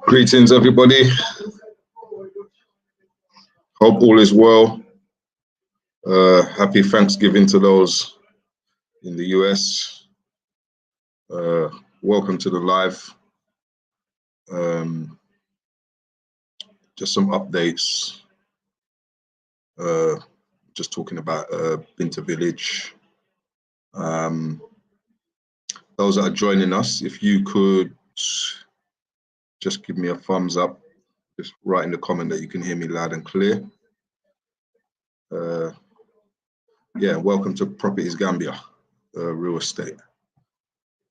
Greetings, everybody. Hope all is well. Happy Thanksgiving to those in the US. Welcome to the live. Just some updates. Just talking about Binter Village. Those that are joining us, if you could just give me a thumbs up, just write in the comment that you can hear me loud and clear. Yeah, welcome to Properties Gambia, real estate.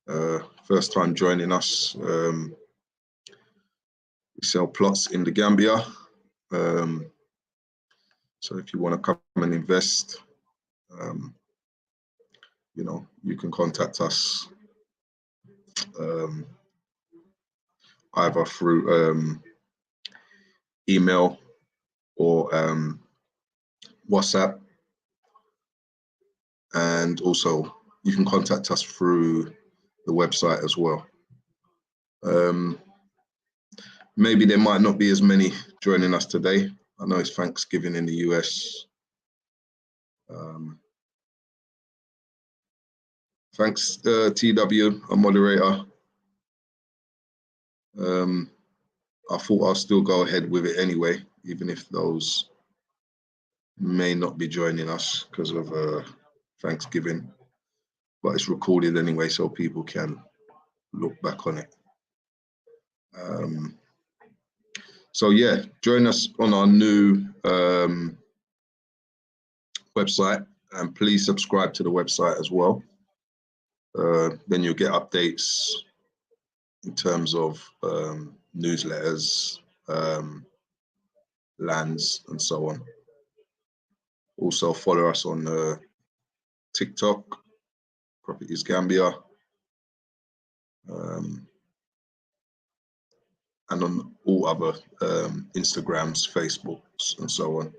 First time joining us. We sell plots in the Gambia. So if you want to come and invest, you know, you can contact us either through email or WhatsApp, and also you can contact us through the website as well. Maybe there might not be as many joining us today. I know it's Thanksgiving in the US. Thanks, TW, our moderator. I thought I'll still go ahead with it anyway, even if those may not be joining us because of Thanksgiving. But it's recorded anyway, so people can look back on it. So yeah, join us on our new website, and please subscribe to the website as well. Then you'll get updates in terms of newsletters, lands, and so on. Also follow us on TikTok, Properties Gambia, and on all other Instagrams, Facebooks, and so on.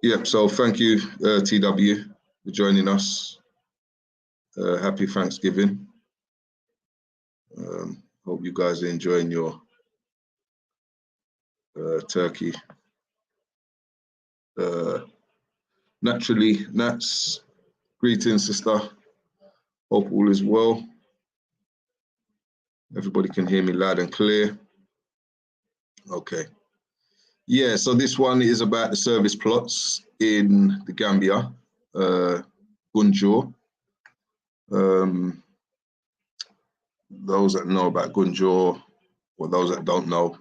Yep, so thank you, TW, for joining us. Happy Thanksgiving. Hope you guys are enjoying your turkey. Naturally, Nats, greetings, sister. Hope all is well. Everybody can hear me loud and clear. Okay. Yeah, so this one is about the service plots in the Gambia, Gunjur. Those that know about Gunjur, or those that don't know,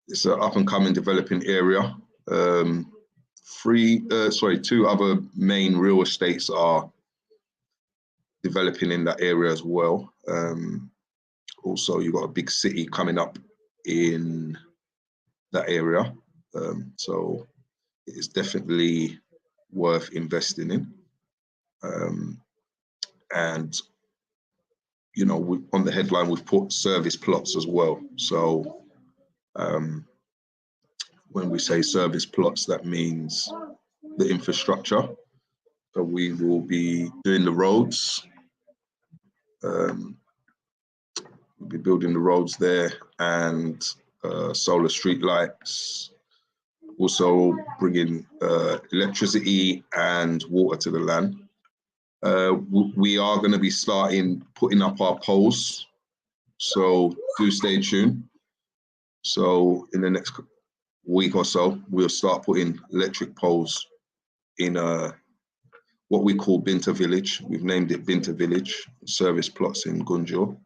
it's an up-and-coming developing area. Two other main real estates are developing in that area as well. Also, you've got a big city coming up in that area. So it is definitely worth investing in. And, you know, on the headline, we've put service plots as well. So when we say service plots, that means the infrastructure. So we will be doing the roads. We'll be building the roads there, and solar street lights, also bringing electricity and water to the land. We are going to be starting putting up our poles, so do stay tuned. So in the next week or so, we'll start putting electric poles in what we call Binter Village. We've named it Binter Village, service plots in Gunjur.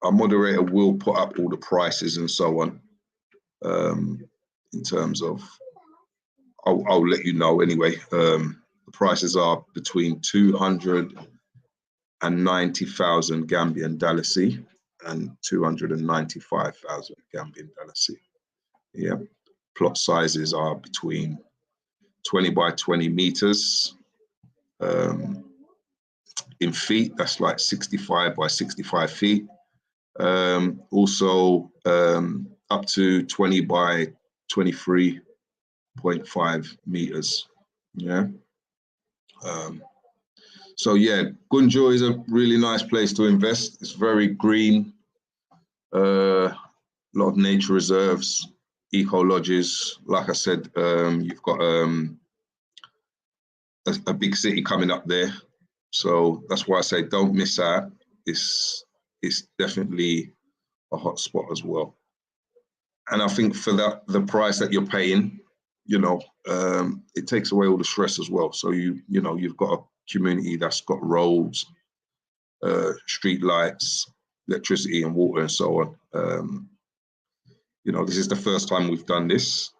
Our moderator will put up all the prices and so on. In terms of, I'll let you know anyway. The prices are between 290,000 Gambian dalasi and 295,000 Gambian dalasi. Yeah, plot sizes are between 20 by 20 meters. In feet, that's like 65 by 65 feet. Also up to 20 by 23.5 meters. Yeah. So yeah, Gunjur is a really nice place to invest. It's very green, a lot of nature reserves, eco lodges. Like I said, you've got a big city coming up there. So that's why I say don't miss out. It's definitely a hot spot as well. And I think for that, the price that you're paying, you know, it takes away all the stress as well. So you've got a community that's got roads, street lights, electricity and water and so on. You know, this is the first time we've done this.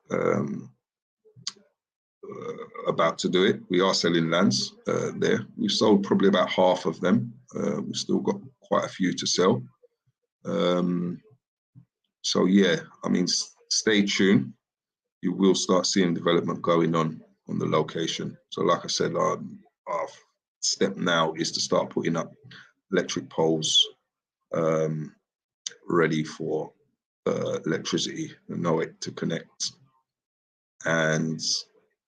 About to do it. We are selling lands there. We've sold probably about half of them. We've still got quite a few to sell. So yeah, I mean, stay tuned. You will start seeing development going on the location. So like I said, our step now is to start putting up electric poles ready for electricity and know it to connect. And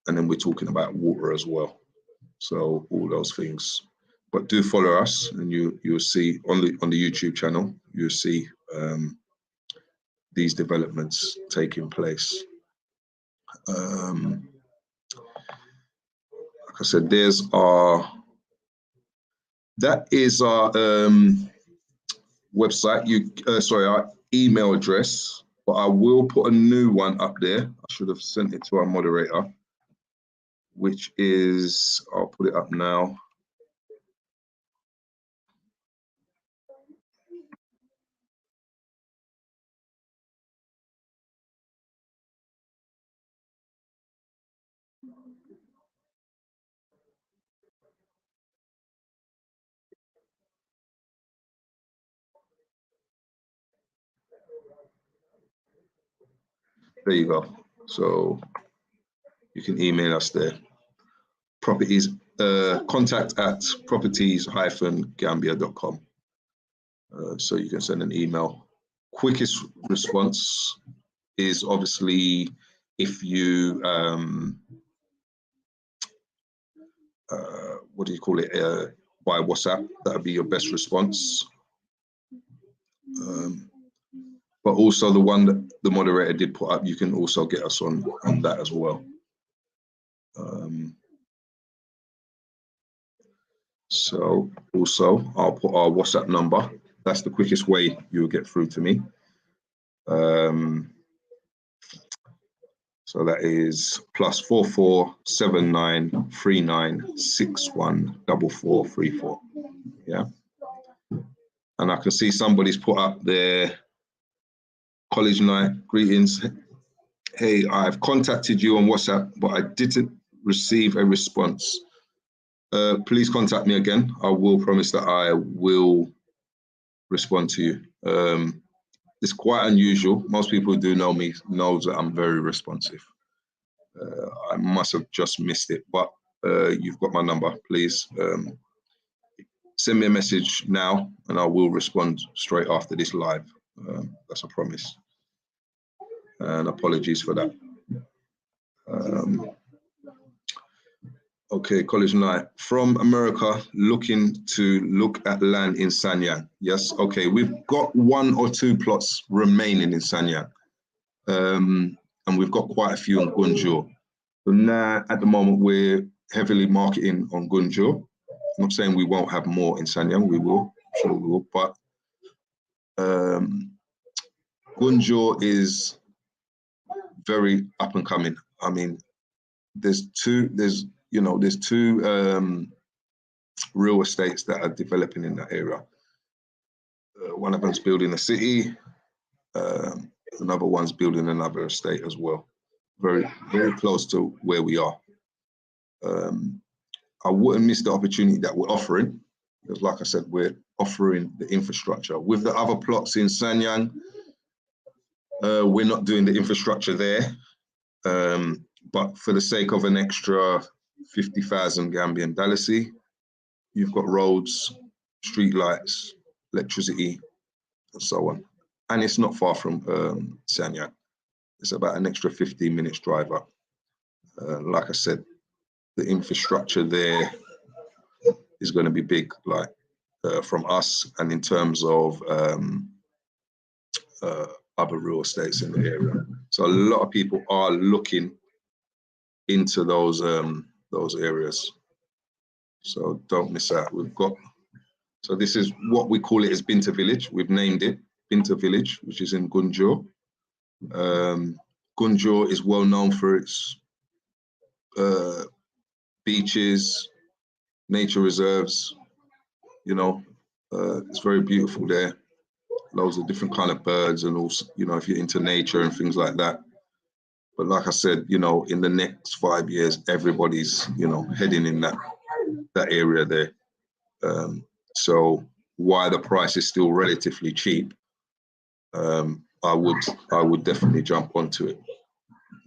then we're talking about water as well. So all those things. But do follow us, and you'll see on the YouTube channel, you'll see these developments taking place. Like I said, that is our website. Our email address. But I will put a new one up there. I should have sent it to our moderator, which is, I'll put it up now. There you go. So you can email us there. Properties, contact at properties-gambia.com. So you can send an email. Quickest response is obviously if you, what do you call it, by WhatsApp, that would be your best response. But also the one that the moderator did put up, you can also get us on that as well. So also I'll put our WhatsApp number. That's the quickest way you'll get through to me. So that is +44 79 39 61 4434. Yeah. And I can see somebody's put up there, college night, greetings. Hey, I've contacted you on WhatsApp, but I didn't receive a response. Please contact me again. I will promise that I will respond to you. It's quite unusual. Most people who do know me knows that I'm very responsive. I must have just missed it, but you've got my number. Please send me a message now and I will respond straight after this live. That's a promise. And apologies for that. Okay, college night. From America, looking to look at land in Sanyang. Yes, okay, we've got 1 or 2 plots remaining in Sanyang. And we've got quite a few on Gunjur. So now, at the moment, we're heavily marketing on Gunjur. I'm not saying we won't have more in Sanyang, we will, I'm sure we will, but Gunjur is very up and coming. I mean, there's two real estates that are developing in that area. One of them's building a city, another one's building another estate as well. Very, very close to where we are. I wouldn't miss the opportunity that we're offering, because like I said, we're offering the infrastructure. With the other plots in Sanyang, we're not doing the infrastructure there, but for the sake of an extra 50,000 Gambian dalasi, you've got roads, street lights, electricity, and so on. And it's not far from Sanyang. It's about an extra 15 minutes drive up. Like I said, the infrastructure there is going to be big, like from us, and in terms of other real estates in the area. So a lot of people are looking into those areas. So don't miss out. We've got, so this is what we call it as Binta Village. We've named it Binta Village, which is in Gunjur. Gunjur is well known for its beaches, nature reserves. You know, it's very beautiful there. Loads of different kind of birds, and also, you know, if you're into nature and things like that. But like I said, you know, in the next 5 years, everybody's, you know, heading in that area there. So why the price is still relatively cheap, I would definitely jump onto it.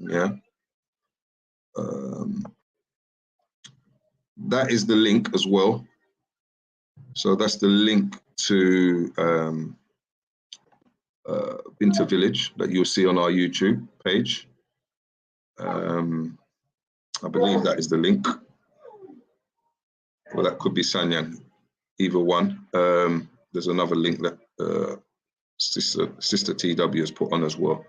Yeah. That is the link as well. So that's the link to Binta Village that you'll see on our YouTube page. I believe that is the link. Well, that could be Sanyang, either one. There's another link that Sister TW has put on as well.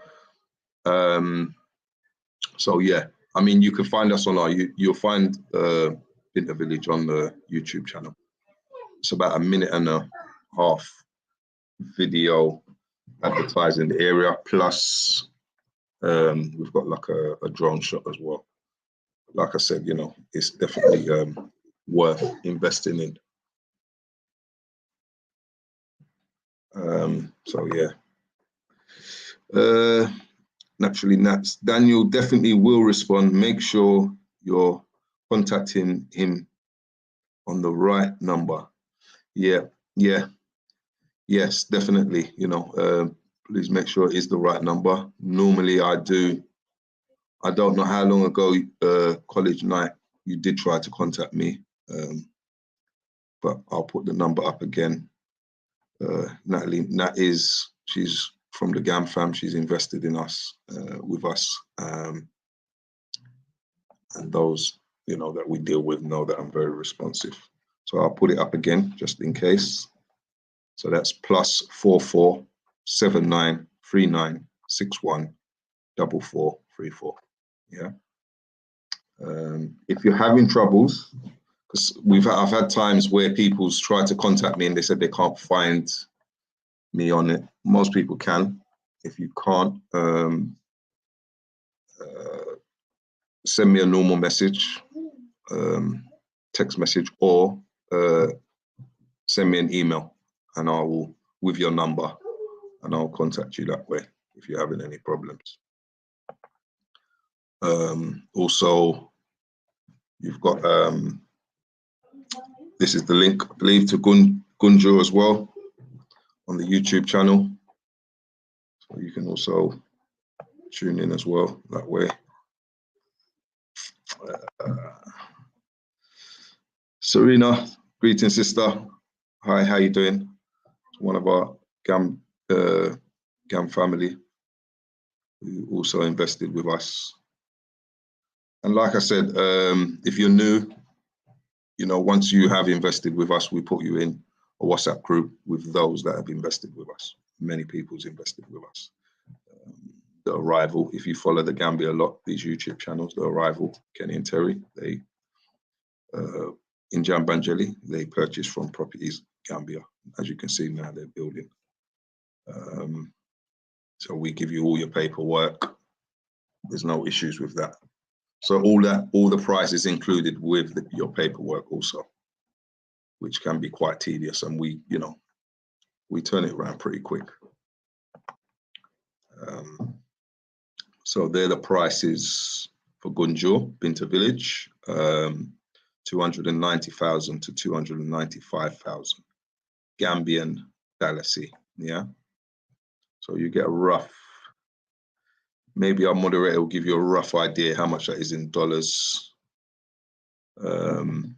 So yeah, I mean, you can find us on you'll find Binta Village on the YouTube channel. It's about a 1.5 minute video advertising the area, plus we've got like a drone shot as well. Like I said, you know, it's definitely worth investing in. So yeah, naturally, Daniel definitely will respond. Make sure you're contacting him on the right number. Yeah, yes, definitely. You know, please make sure it is the right number. Normally, I don't know how long ago, college night, you did try to contact me, but I'll put the number up again. Natalie, she's from the GAM fam. She's invested in us, with us, and those, you know, that we deal with know that I'm very responsive. So I'll put it up again just in case. So that's +44 79 39 61 44 34. Yeah. If you're having troubles, because I've had times where people's tried to contact me and they said they can't find me on it. Most people can. If you can't, send me a normal message, text message, or send me an email, and I will, with your number, and I'll contact you that way if you're having any problems. Also, you've got this is the link, I believe, to Gunjur as well on the YouTube channel, so you can also tune in as well that way. Serena, greeting sister. Hi, how you doing? One of our GAM family who also invested with us. And like I said, if you're new, you know, once you have invested with us, we put you in a WhatsApp group with those that have invested with us. Many people's invested with us. The Arrival, if you follow the Gambia a lot, these YouTube channels, The Arrival, Kenny and Terry, they in Jambanjeli, they purchased from Properties Gambia. As you can see now, they're building. So we give you all your paperwork. There's no issues with that. So all the price is included with your paperwork also, which can be quite tedious, and we turn it around pretty quick. So they're the prices for Gunjur, Binta Village, 290,000 to 295,000 Gambian Dalasi, yeah? So you get a rough, maybe our moderator will give you a rough idea how much that is in dollars, and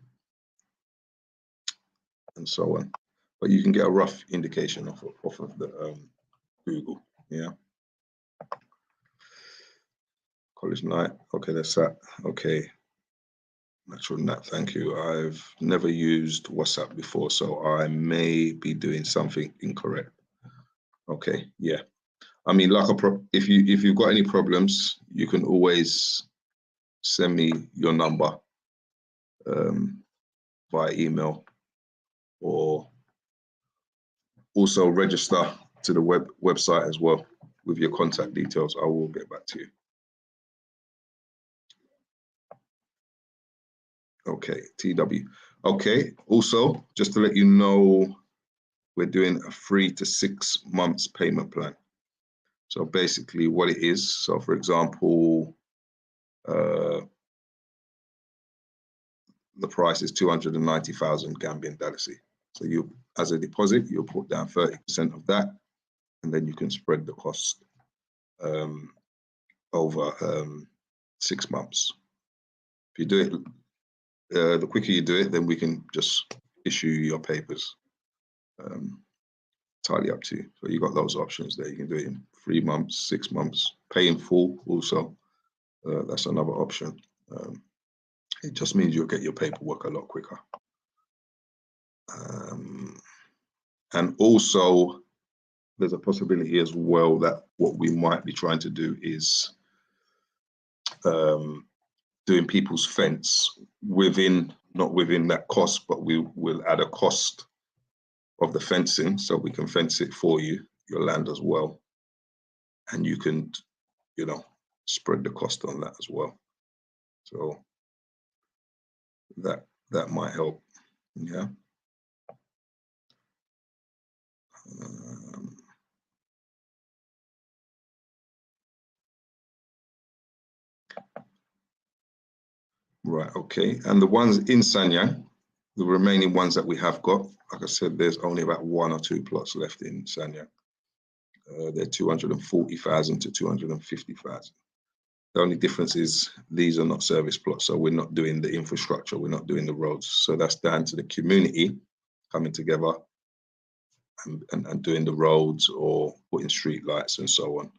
so on. But you can get a rough indication off of the Google, yeah? College night, okay, that's that, okay. Natural Nat, thank you. I've never used WhatsApp before, so I may be doing something incorrect. Okay, yeah. I mean, like if you've got any problems, you can always send me your number via email, or also register to the website as well with your contact details. I will get back to you. Okay, TW. Okay, also, just to let you know, we're doing a 3 to 6 months payment plan. So basically what it is, so for example, the price is 290,000 Gambian dalasi. So you, as a deposit, you'll put down 30% of that, and then you can spread the cost over 6 months. If you do it, the quicker you do it, then we can just issue your papers. Entirely up to you. So you got those options there. You can do it in 3 months, 6 months, pay in full also. That's another option. It just means you'll get your paperwork a lot quicker. And also, there's a possibility as well that what we might be trying to do is doing people's fence within, not within that cost, but we will add a cost of the fencing, so we can fence it for you, your land as well. And you can, you know, spread the cost on that as well. So that might help, yeah. Right, okay. And the ones in Sanyang, the remaining ones that we have got, like I said, there's only about 1 or 2 plots left in Sanyang. They're 240,000 to 250,000. The only difference is these are not service plots, so we're not doing the infrastructure, we're not doing the roads. So that's down to the community coming together and doing the roads or putting street lights and so on,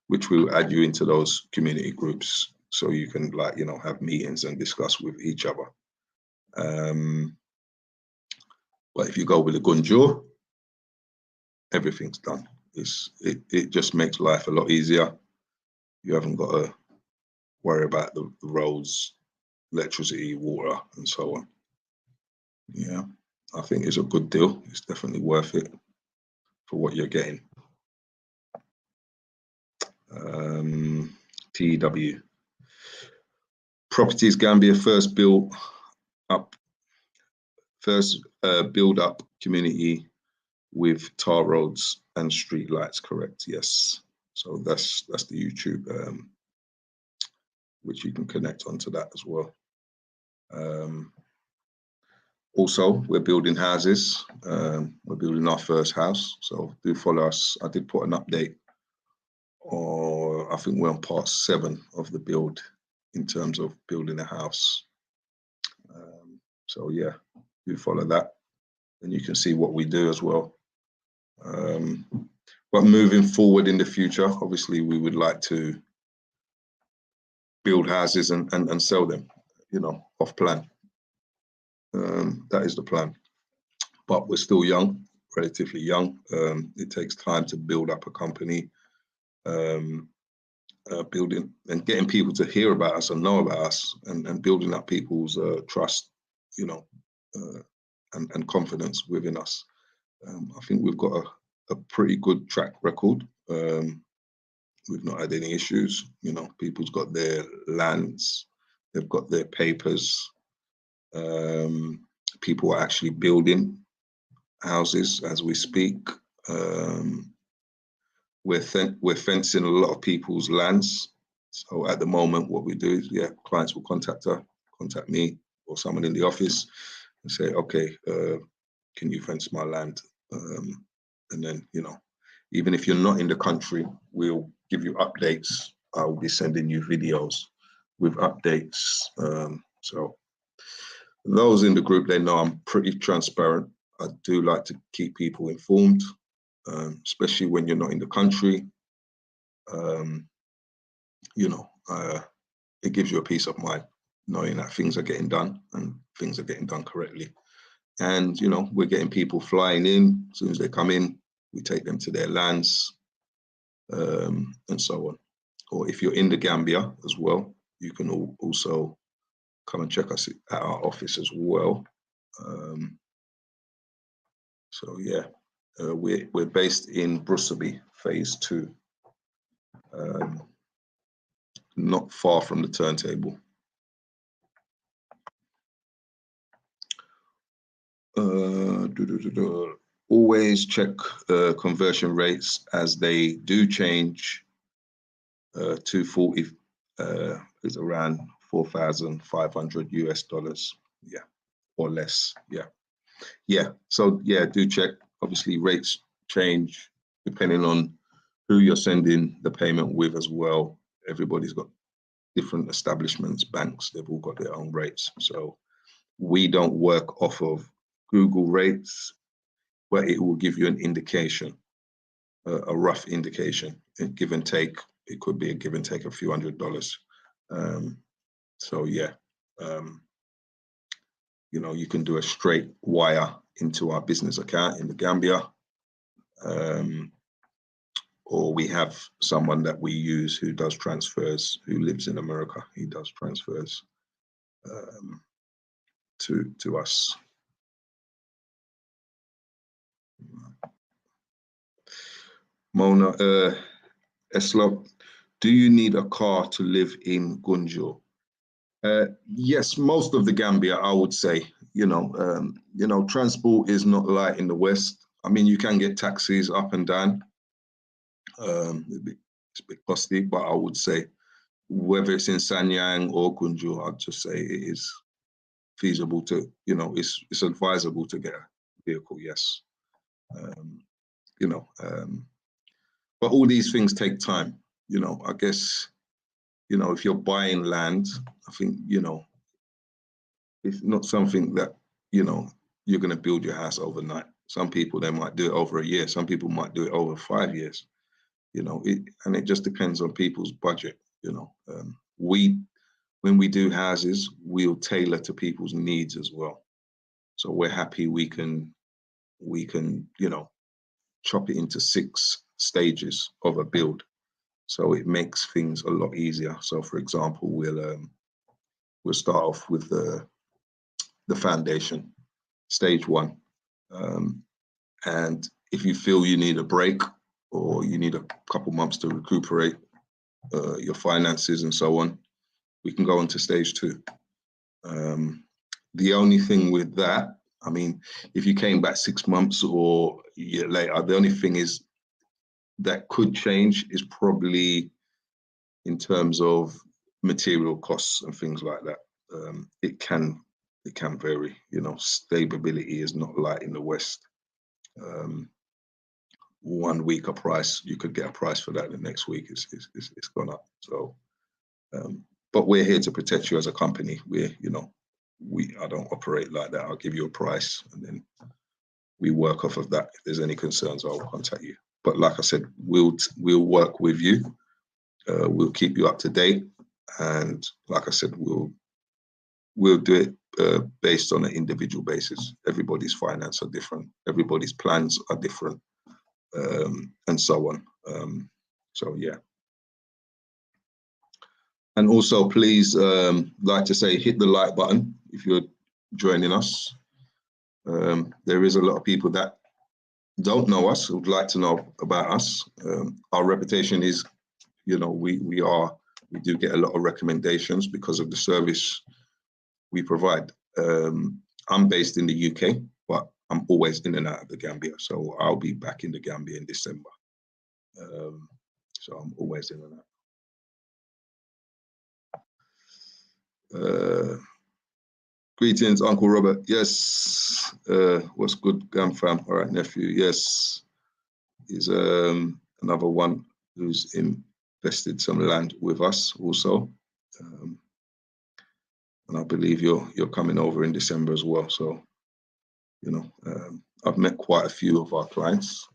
which will add you into those community groups so you can, like, you know, have meetings and discuss with each other. But if you go with the Gunjur, everything's done. It just makes life a lot easier. You haven't got to worry about the roads, electricity, water, and so on. Yeah, I think it's a good deal. It's definitely worth it for what you're getting. TW. Properties Gambia first build up community with tar roads and street lights, correct? Yes. So that's the YouTube, which you can connect onto that as well. Also, we're building houses. We're building our first house, so do follow us. I did put an update, or I think we're on part 7 of the build in terms of building a house. So yeah, do follow that, and you can see what we do as well. But moving forward in the future, obviously we would like to build houses and sell them, you know, off plan. That is the plan. But we're still young, relatively young. It takes time to build up a company, building and getting people to hear about us and know about us, and building up people's trust, you know, and confidence within us. I think we've got a pretty good track record. We've not had any issues. You know, people's got their lands, they've got their papers. People are actually building houses as we speak. We're fencing a lot of people's lands. So at the moment, what we do is, yeah, clients will contact me or someone in the office and say, okay, can you fence my land? And then, you know, even if you're not in the country, we'll give you updates. I'll be sending you videos with updates. So those in the group, they know I'm pretty transparent. I do like to keep people informed, especially when you're not in the country. You know, it gives you a peace of mind, knowing that things are getting done and things are getting done correctly. And, you know, we're getting people flying in. As soon as they come in, we take them to their lands, and so on. Or if you're in the Gambia as well, you can also come and check us at our office as well. So yeah, we're based in Brussels, phase 2, not far from the turntable. Always check conversion rates as they do change. 240 is around $4,500 US, yeah, or less, yeah. So yeah, do check. Obviously, rates change depending on who you're sending the payment with as well. Everybody's got different establishments, banks, they've all got their own rates. So we don't work off of Google rates, but it will give you an indication, a rough indication, a give and take. It could be a give and take a few $100s. So yeah, you know, you can do a straight wire into our business account in the Gambia, or we have someone that we use who does transfers, who lives in America. He does transfers to us. Mona Eslop, do you need a car to live in Gunjur? Yes, most of the Gambia, I would say. You know, transport is not light in the West. I mean, you can get taxis up and down. It's a bit costly, but I would say whether it's in Sanyang or Gunjur, I'd just say it is feasible to, you know, it's advisable to get a vehicle, yes. You know, but all these things take time. You know, I guess, you know, if you're buying land, I think, you know, it's not something that, you know, you're going to build your house overnight. Some people, they might do it over a year. Some people might do it over 5 years. You know, and it just depends on people's budget. You know, when we do houses, we'll tailor to people's needs as well. So we're happy we can, you know, chop it into 6 stages of a build. So it makes things a lot easier. So for example, we'll start off with the foundation, stage 1. And if you feel you need a break or you need a couple months to recuperate your finances and so on, we can go on to stage 2. The only thing with that, I mean, if you came back 6 months or a year later, the only thing is that could change is probably in terms of material costs and things like that. It can vary. You know, stability is not light in the West. 1 week a price, you could get a price for that. The next week it's gone up. So, but we're here to protect you as a company. We're, you know, I don't operate like that. I'll give you a price and then we work off of that. If there's any concerns, I'll contact you. But like I said, we'll work with you. We'll keep you up to date. And like I said, we'll do it based on an individual basis. Everybody's finance are different. Everybody's plans are different, and so on. So yeah. And also, please, like to say, hit the like button if you're joining us. There is a lot of people that don't know us, would like to know about us. Our reputation is, you know, we do get a lot of recommendations because of the service we provide. I'm based in the UK, but I'm always in and out of the Gambia. So I'll be back in the Gambia in December. So I'm always in and out. Greetings, Uncle Robert. Yes. What's good, Gam fam? All right, nephew. Yes. He's another one who's invested some land with us also. And I believe you're coming over in December as well. So, you know, I've met quite a few of our clients.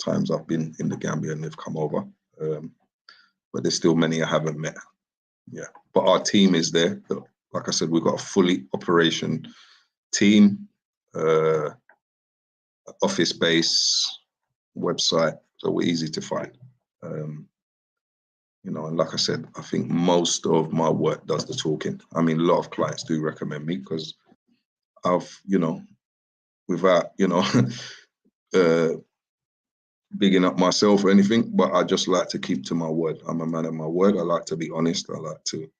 Times I've been in the Gambia and they've come over. But there's still many I haven't met. Yeah. But our team is there. like I said, we've got a fully operation team, office base, website, so we're easy to find. You know, and like I said, I think most of my work does the talking. I mean, a lot of clients do recommend me because I've, you know, without, you know, bigging up myself or anything, but I just like to keep to my word. I'm a man of my word. I like to be honest. I like to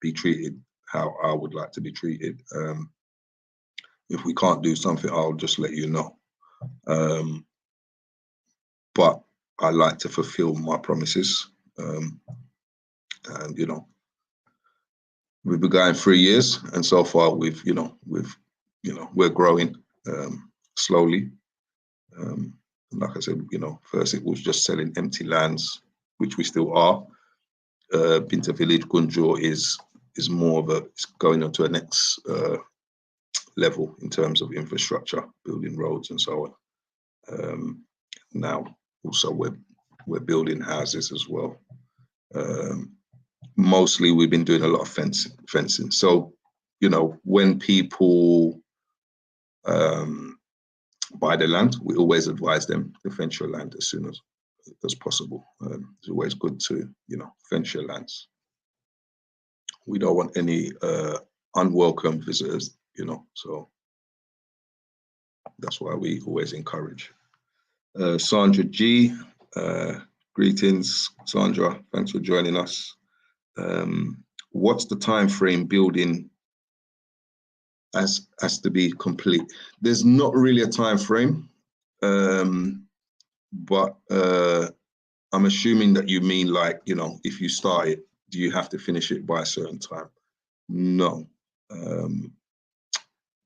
be treated how I would like to be treated. If we can't do something, I'll just let you know. But I like to fulfill my promises. And, you know, we've been going 3 years, and so far we're growing slowly. Like I said, you know, first it was just selling empty lands, which we still are. Binta Village, Gunjur is more of it's going on to a next level in terms of infrastructure, building roads and so on. Now also we're building houses as well. Mostly we've been doing a lot of fencing. So, you know, when people buy the land, we always advise them to fence your land as soon as possible. It's always good to, you know, fence your lands. We don't want any unwelcome visitors, you know, so that's why we always encourage. Sandra G, greetings, Sandra, thanks for joining us. What's the time frame building has to be complete? There's not really a time frame, but I'm assuming that you mean, like, you know, if you start it, do you have to finish it by a certain time? No.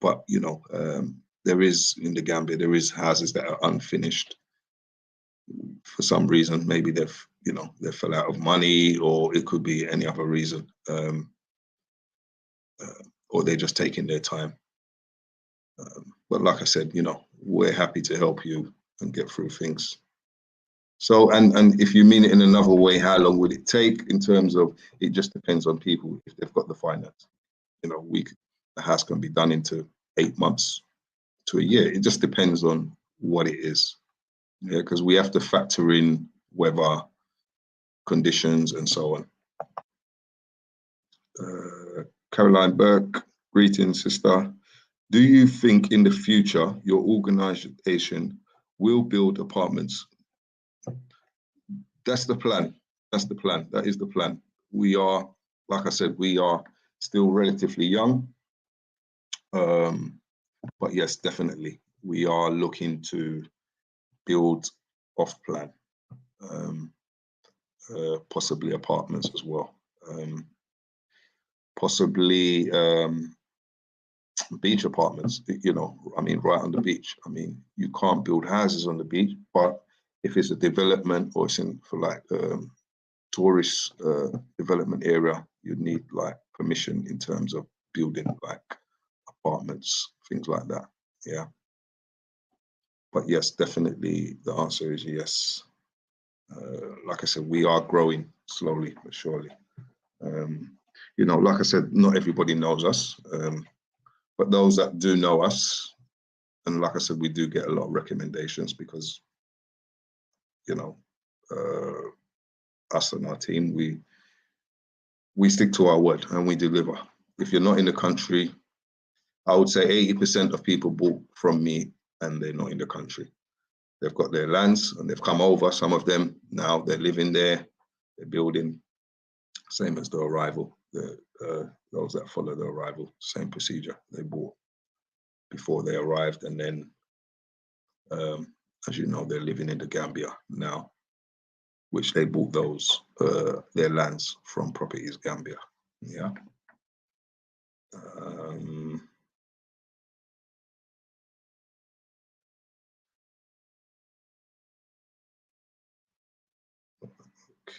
But, you know, there is, in the Gambia, there is houses that are unfinished for some reason. Maybe they've, you know, they fell out of money, or it could be any other reason. Or they're just taking their time. But like I said, you know, we're happy to help you and get through things. So, and if you mean it in another way, how long would it take? In terms of, it just depends on people if they've got the finance. You know, the house can be done into 8 months to a year. It just depends on what it is. Yeah, because we have to factor in weather conditions and so on. Caroline Burke, greetings, sister. Do you think in the future your organization will build apartments? That's the plan. That's the plan. That is the plan. We are, like I said, we are still relatively young. But yes, definitely, we are looking to build off plan, possibly apartments as well, possibly beach apartments, you know, I mean, right on the beach. I mean, you can't build houses on the beach, but if it's a development or it's in for like tourist development area, you'd need like permission in terms of building like apartments, things like that. Yeah. But yes, definitely the answer is yes. Like I said, we are growing slowly but surely. You know, like I said, not everybody knows us, but those that do know us, and like I said, we do get a lot of recommendations because, you know, us and our team, we stick to our word and we deliver. If you're not in the country, I would say 80% of people bought from me and they're not in the country. They've got their lands and they've come over. Some of them now they're living there, they're building. Same as the arrival. Those that follow the arrival, same procedure. They bought before they arrived, and then, as you know, they're living in the Gambia now, which they bought those their lands from Properties Gambia. Yeah.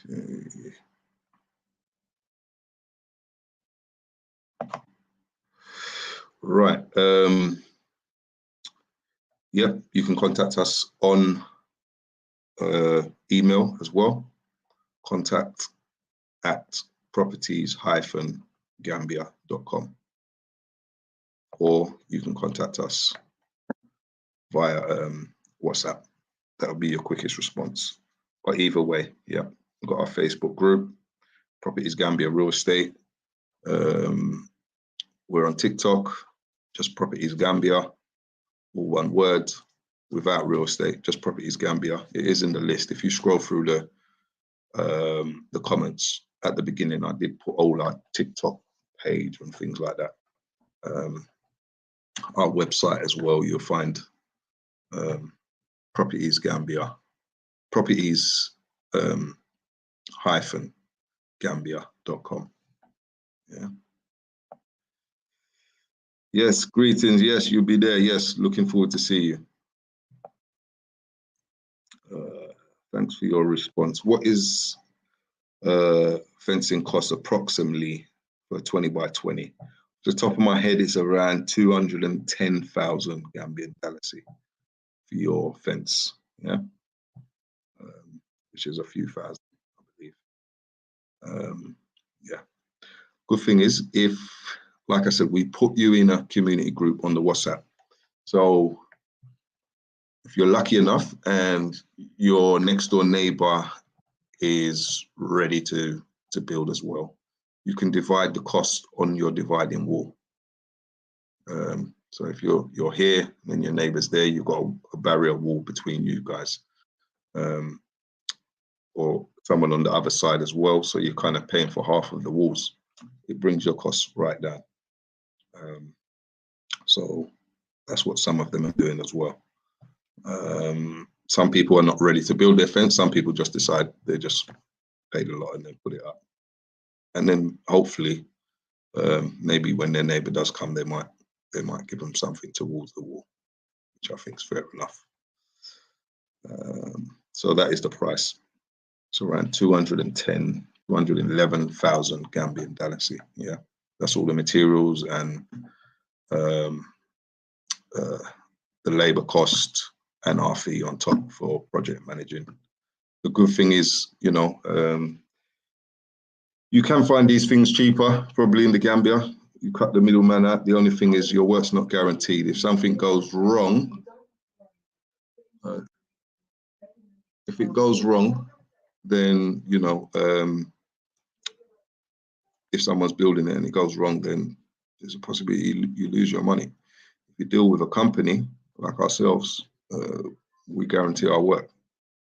Okay. Right. Yep, you can contact us on email as well. Contact@properties-gambia.com. Gambia.com, or you can contact us via WhatsApp. That'll be your quickest response. But either way, yeah, we've got our Facebook group, Properties Gambia Real Estate. We're on TikTok, just Properties Gambia, all one word, without real estate, just Properties Gambia. It is in the list. If you scroll through the comments at the beginning, I did put all our TikTok page and things like that. Our website as well, you'll find Properties Gambia, Properties hyphen Gambia.com. Yeah. Yes, greetings. Yes, you'll be there. Yes, looking forward to see you. Thanks for your response. What is fencing cost approximately for 20 by 20? Off the top of my head, it's around 210,000 Gambian dalasi for your fence. Yeah, which is a few thousand, I believe. Yeah. Good thing is, if, like I said, we put you in a community group on the WhatsApp. So if you're lucky enough and your next door neighbor is ready to build as well, you can divide the cost on your dividing wall. So if you're here and your neighbor's there, you've got a barrier wall between you guys, or someone on the other side as well. So you're kind of paying for half of the walls. It brings your costs right down. So that's what some of them are doing as well. Some people are not ready to build their fence. Some people just decide they just paid a lot and then put it up. And then hopefully, maybe when their neighbor does come, they might give them something towards the wall, which I think is fair enough. So that is the price. It's around 211,000 Gambian dalasi. Yeah, that's all the materials and the labor cost and our fee on top for project managing. The good thing is, you know, you can find these things cheaper, probably in the Gambia. You cut the middleman out. The only thing is your work's not guaranteed. If something goes wrong, then, you know, if someone's building it and it goes wrong, then there's a possibility you lose your money. If you deal with a company like ourselves, we guarantee our work.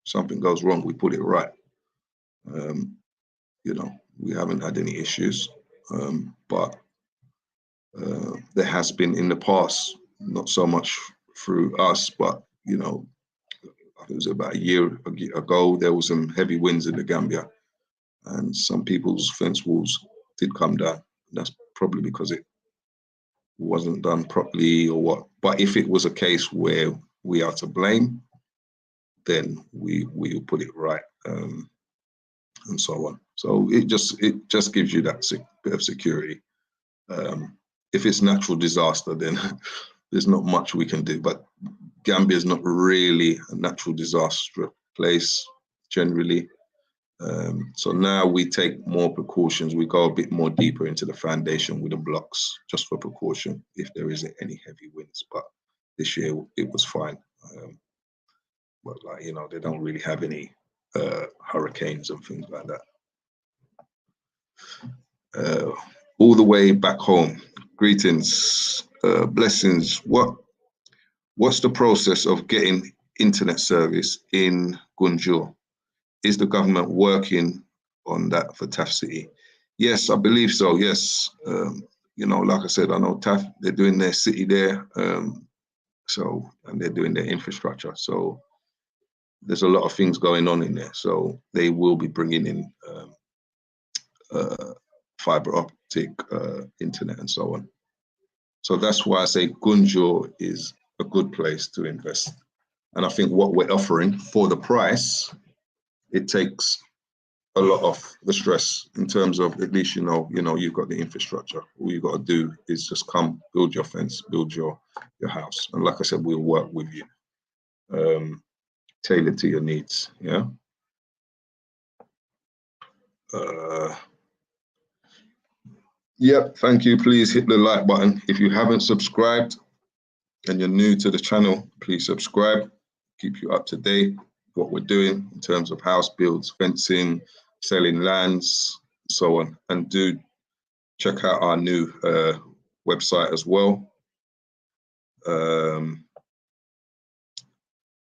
If something goes wrong, we put it right. You know, we haven't had any issues, but there has been in the past, not so much through us, but, you know, it was about a year ago, there was some heavy winds in the Gambia and some people's fence walls did come down. That's probably because it wasn't done properly or what. But if it was a case where we are to blame, then we will put it right, and so on. So it just gives you that bit of security. If it's natural disaster, then there's not much we can do. But Gambia is not really a natural disaster place generally. So now we take more precautions. We go a bit more deeper into the foundation with the blocks, just for precaution if there isn't any heavy winds. But this year it was fine. But, like, you know, they don't really have any hurricanes and things like that. All the way back home. Greetings, blessings. What's the process of getting internet service in Gunjur? Is the government working on that for TAF City? Yes, I believe so. Yes, you know, like I said, I know TAF, they're doing their city there, and they're doing their infrastructure. So there's a lot of things going on in there. So they will be bringing in fiber optic internet and so on. So that's why I say Gunjur is a good place to invest. And I think what we're offering for the price, it takes a lot of the stress in terms of, at least, you know, you've got the infrastructure. All you got to do is just come, build your fence, build your house. And like I said, we'll work with you, tailored to your needs. Yeah. Yep, thank you. Please hit the like button. If you haven't subscribed and you're new to the channel, please subscribe. Keep you up to date what we're doing in terms of house builds, fencing, selling lands, so on. And do check out our new website as well,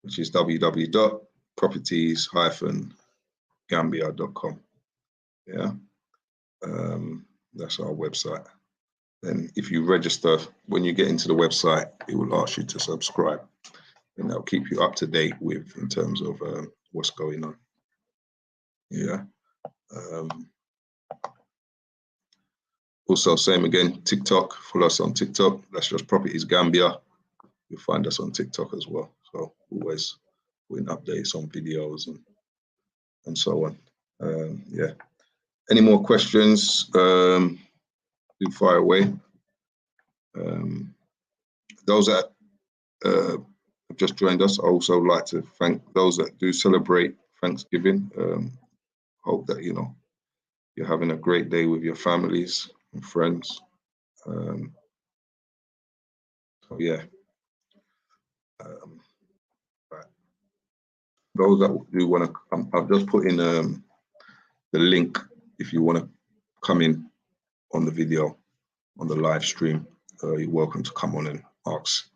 which is www.properties-gambia.com. Yeah, that's our website. And if you register, when you get into the website, it will ask you to subscribe, and that'll keep you up to date with in terms of what's going on. Yeah. Also, same again, TikTok. Follow us on TikTok. That's just Properties Gambia. You'll find us on TikTok as well. So always putting updates on videos and so on. Yeah. Any more questions? Do fire away. Those that have just joined us, I also like to thank those that do celebrate Thanksgiving. Hope that you're having a great day with your families and friends. So yeah. Right. Those that do want to, I've just put in the link if you want to come in on the video, on the live stream. You're welcome to come on and ask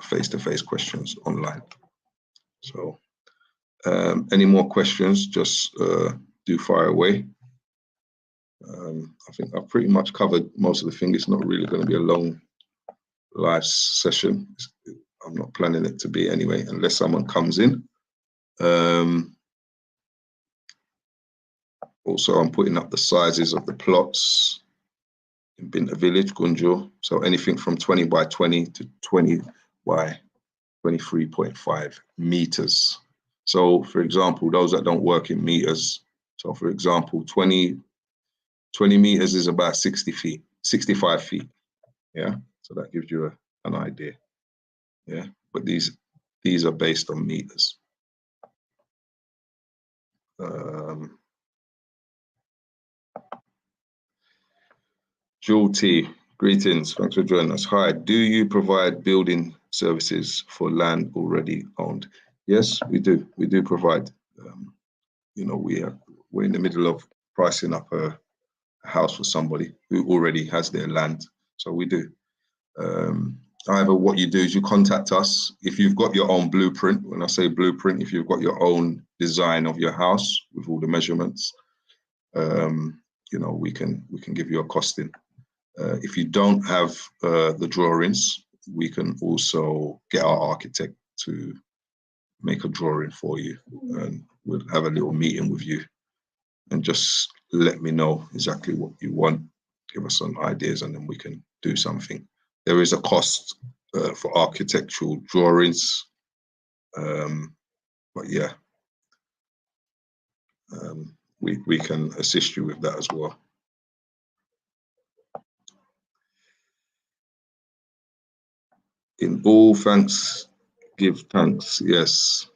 face-to-face questions online. So any more questions, just do fire away. I think I've pretty much covered most of the things. It's not really going to be a long live session. I'm not planning it to be anyway, unless someone comes in. Also, I'm putting up the sizes of the plots in Binta Village, Gunjur. So anything from 20 by 20 to 20 by 23.5 meters. So for example, those that don't work in meters, so for example, 20 meters is about 60 feet, 65 feet. Yeah, so that gives you an idea. Yeah, but these are based on meters. Jewel T, greetings, thanks for joining us. Hi, do you provide building services for land already owned? Yes, we do. We do provide. We're in the middle of pricing up a house for somebody who already has their land, so we do. However, what you do is you contact us if you've got your own blueprint. When I say blueprint, if you've got your own design of your house with all the measurements, we can give you a costing. If you don't have the drawings, we can also get our architect to make a drawing for you, and we'll have a little meeting with you and just let me know exactly what you want, give us some ideas, and then we can do something. There is a cost for architectural drawings, but yeah, we can assist you with that as well. In all thanks, give thanks. Yes,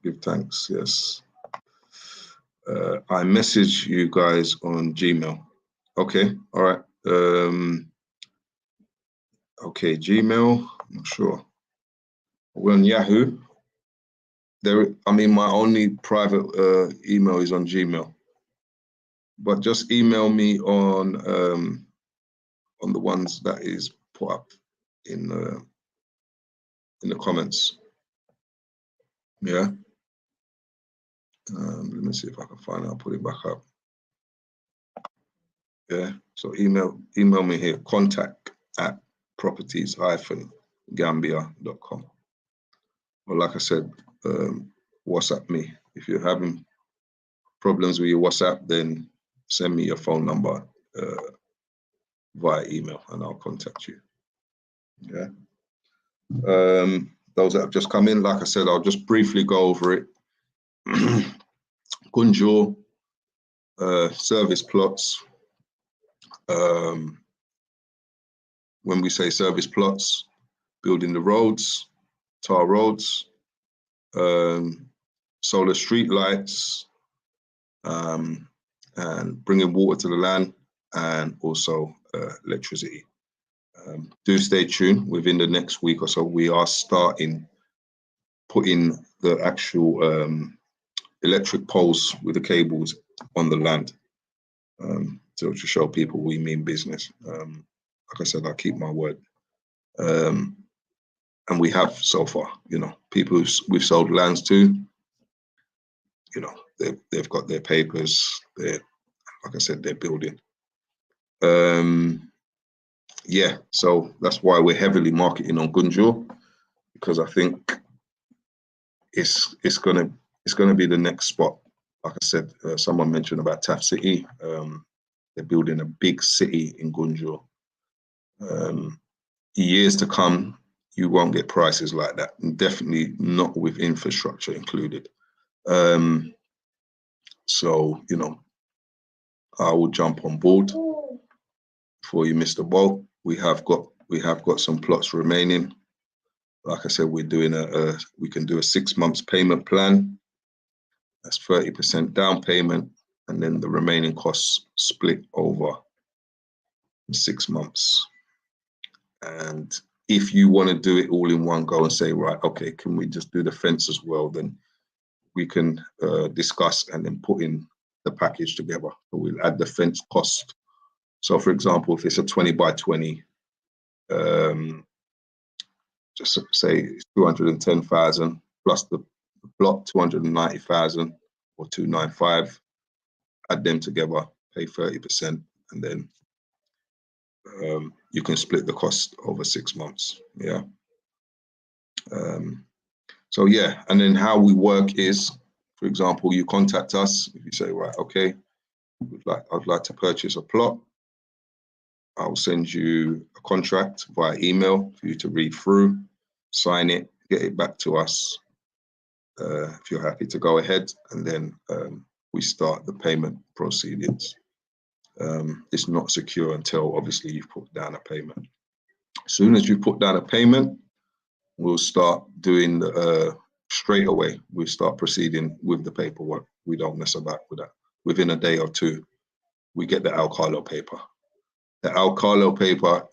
give thanks. Yes. I message you guys on Gmail. Okay, all right. Okay, Gmail. I'm not sure. We're on Yahoo. My only private email is on Gmail. But just email me on the ones that is put up in the comments. Yeah. Let me see if I can find it. I'll put it back up. Yeah. So email me here. contact@properties-gambia.com. Well, like I said, WhatsApp me. If you're having problems with your WhatsApp, then send me your phone number via email, and I'll contact you. Yeah. Those that have just come in, like I said, I'll just briefly go over it. Gunjur, service plots. When we say service plots, building the roads, tar roads, solar street lights, and bringing water to the land, and also electricity. Do stay tuned. Within the next week or so, we are starting putting the actual electric poles with the cables on the land, to show people we mean business. Like I said, I keep my word. And we have so far, you know, people we've sold lands to, you know, they've got their papers, they're, like I said, they're building. Yeah, so that's why we're heavily marketing on Gunjur, because I think it's gonna be the next spot. Like I said, someone mentioned about Taft City. They're building a big city in Gunjur. Years to come, you won't get prices like that, and definitely not with infrastructure included. So, you know, I will jump on board before you miss the boat. We have got some plots remaining. Like I said, we're doing we can do a 6 months payment plan. That's 30% down payment, and then the remaining costs split over 6 months. And if you want to do it all in one go and say, right, okay, can we just do the fence as well? Then we can discuss and then put in the package together. So we'll add the fence cost. So for example, if it's a 20 by 20, just say it's 210,000 plus the plot 290,000 or 295, add them together, pay 30%, and then you can split the cost over 6 months. Yeah. So yeah, and then how we work is, for example, you contact us. If you say, right, okay, I'd like to purchase a plot, I'll send you a contract via email for you to read through, sign it, get it back to us if you're happy to go ahead, and then we start the payment proceedings. It's not secure until obviously you've put down a payment. As soon as you put down a payment, we'll start doing straight away. We start proceeding with the paperwork. We don't mess about with that. Within a day or two, we get the Alcalo paper. The Alcalo paper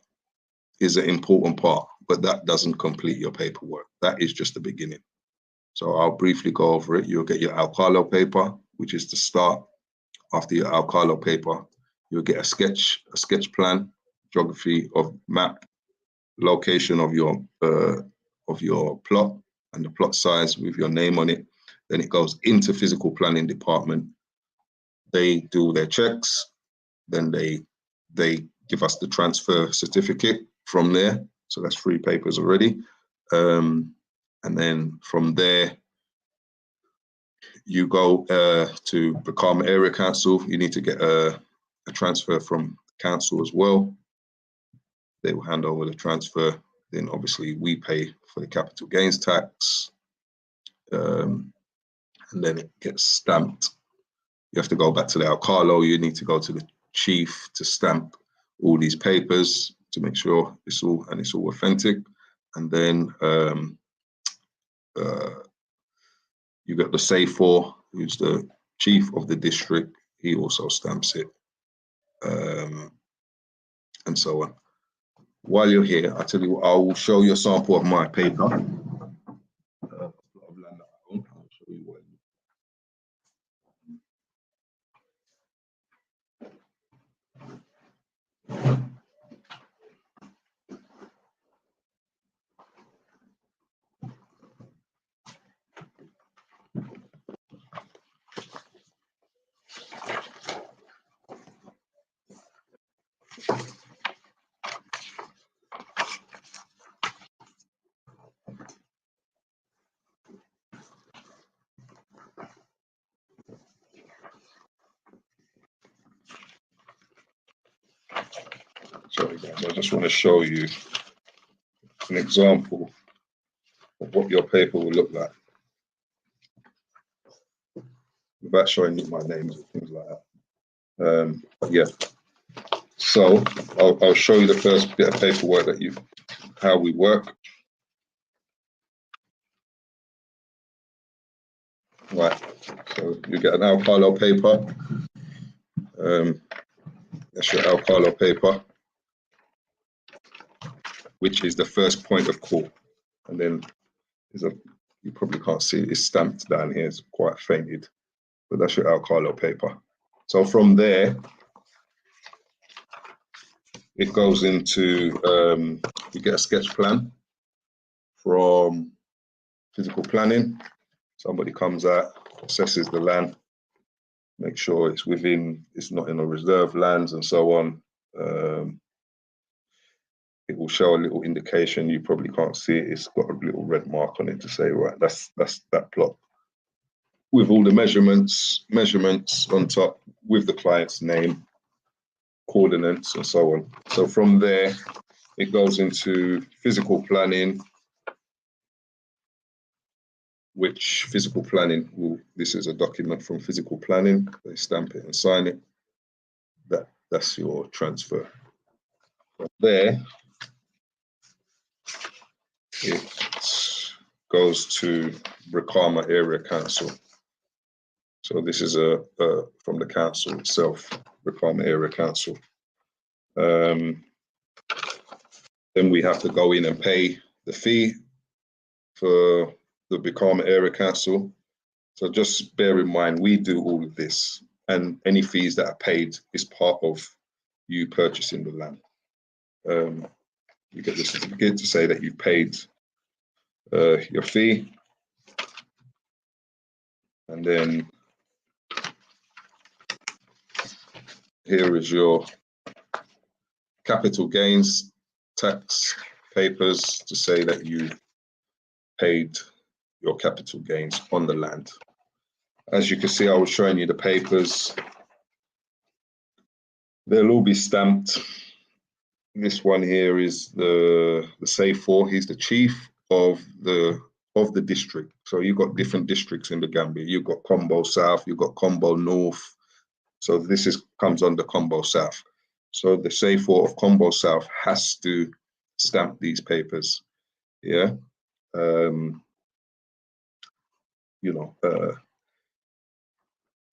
is an important part, but that doesn't complete your paperwork. That is just the beginning. So I'll briefly go over it. You'll get your Alcalo paper, which is the start. After your Alcalo paper, you'll get a sketch plan, geography of map, location of your plot and the plot size with your name on it. Then it goes into physical planning department. They do their checks. Then they give us the transfer certificate from there. So that's 3 papers already. And then from there, you go to become area council. You need to get a transfer from council as well. They will hand over the transfer. Then obviously we pay for the capital gains tax. And then it gets stamped. You have to go back to the Alcalo. You need to go to the chief to stamp all these papers to make sure it's all authentic. And then you got the SAFOR, who's the chief of the district. He also stamps it, and so on. While you're here, I tell you what, I will show you a sample of my paper. I'll show you what. Sorry guys, I just want to show you an example of what your paper will look like without showing you my names and things like that. But yeah, so I'll show you the first bit of paperwork how we work. Right, so you get an Alcalo paper. That's your Alcalo paper, which is the first point of call. And then you probably can't see it, it's stamped down here, it's quite fainted, but that's your Alcalo paper. So from there, it goes into, you get a sketch plan from physical planning. Somebody comes out, assesses the land, make sure it's not in a reserve lands and so on. It will show a little indication, you probably can't see it, it's got a little red mark on it to say, right, that's that plot. With all the measurements on top, with the client's name, coordinates and so on. So from there, it goes into physical planning, which physical planning this is a document from physical planning. They stamp it and sign it. That's your transfer. From there, it goes to Brikama Area Council. So this is from the council itself, Brikama Area Council. Then we have to go in and pay the fee for the Brikama Area Council. So just bear in mind, we do all of this, and any fees that are paid is part of you purchasing the land. You get the certificate to say that you've paid your fee, and then here is your capital gains tax papers to say that you paid your capital gains on the land. As you can see, I was showing you the papers. They'll all be stamped. This one here is the SAFOR. He's the chief of the district. So you've got different districts in the Gambia. You've got Combo South, you've got Combo North. So this comes under Combo South. So the SAFOR of Combo South has to stamp these papers. Yeah.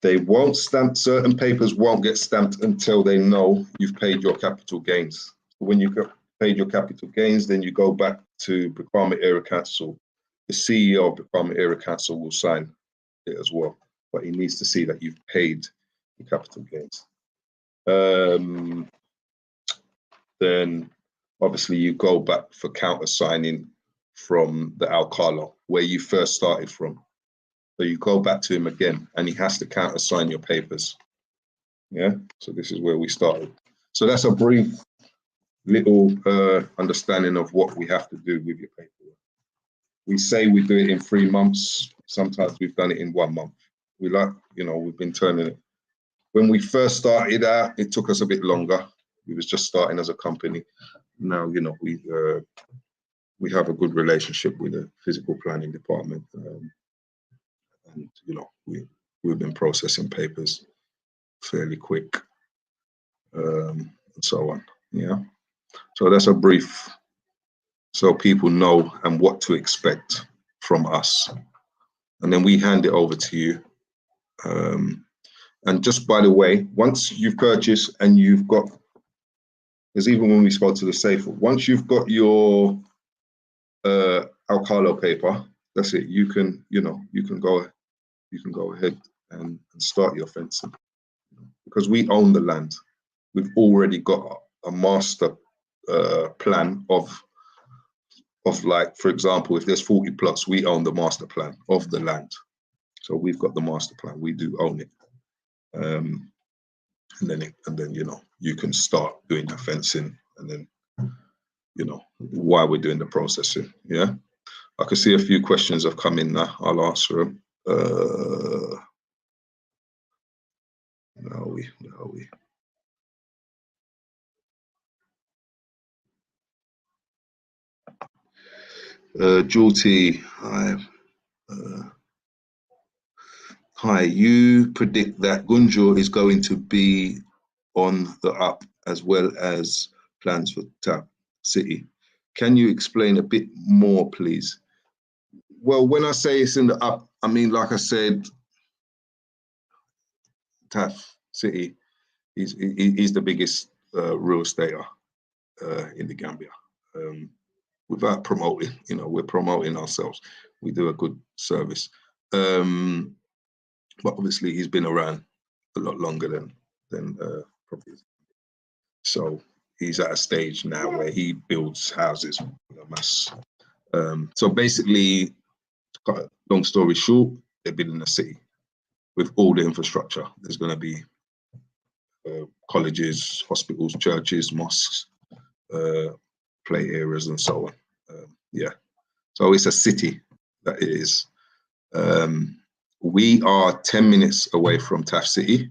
They won't stamp, certain papers won't get stamped until they know you've paid your capital gains. When you've paid your capital gains, then you go back to Brikama Area Council. The CEO of Brikama Area Council will sign it as well, but he needs to see that you've paid the capital gains. Then obviously you go back for counter-signing from the Alcalo, where you first started from. So you go back to him again, and he has to counter-sign your papers. Yeah, so this is where we started. So that's a brief little understanding of what we have to do with your paperwork. We say we do it in 3 months. Sometimes we've done it in 1 month. We've been turning it. When we first started out, it took us a bit longer. We was just starting as a company. Now, we have a good relationship with the physical planning department. And we've been processing papers fairly quick, and so on. Yeah, so that's a brief, so people know and what to expect from us, and then we hand it over to you. And just by the way, once you've purchased and you've got, because even when we spoke to the safe, once you've got your Alcalo paper, that's it. You can go ahead and start your fencing, because we own the land. We've already got a master plan of like, for example, if there's 40 plots, we own the master plan of the land. So we've got the master plan. We do own it. And then you can start doing your fencing, and then while we're doing the processing. Yeah, I can see a few questions have come in now. I'll answer them. Where are we? Jewelty, hi, you predict that Gunjur is going to be on the up, as well as plans for Tap City. Can you explain a bit more, please? Well, when I say it's in the up, I mean, like I said, Tap City, He's the biggest real estater in the Gambia. Without promoting, we're promoting ourselves. We do a good service. But obviously he's been around a lot longer than probably. So he's at a stage now where he builds houses en masse. So basically, long story short, they've been in a city with all the infrastructure. There's going to be colleges, hospitals, churches, mosques, play areas, and so on. Yeah, so it's a city that it is. We are 10 minutes away from Taft City.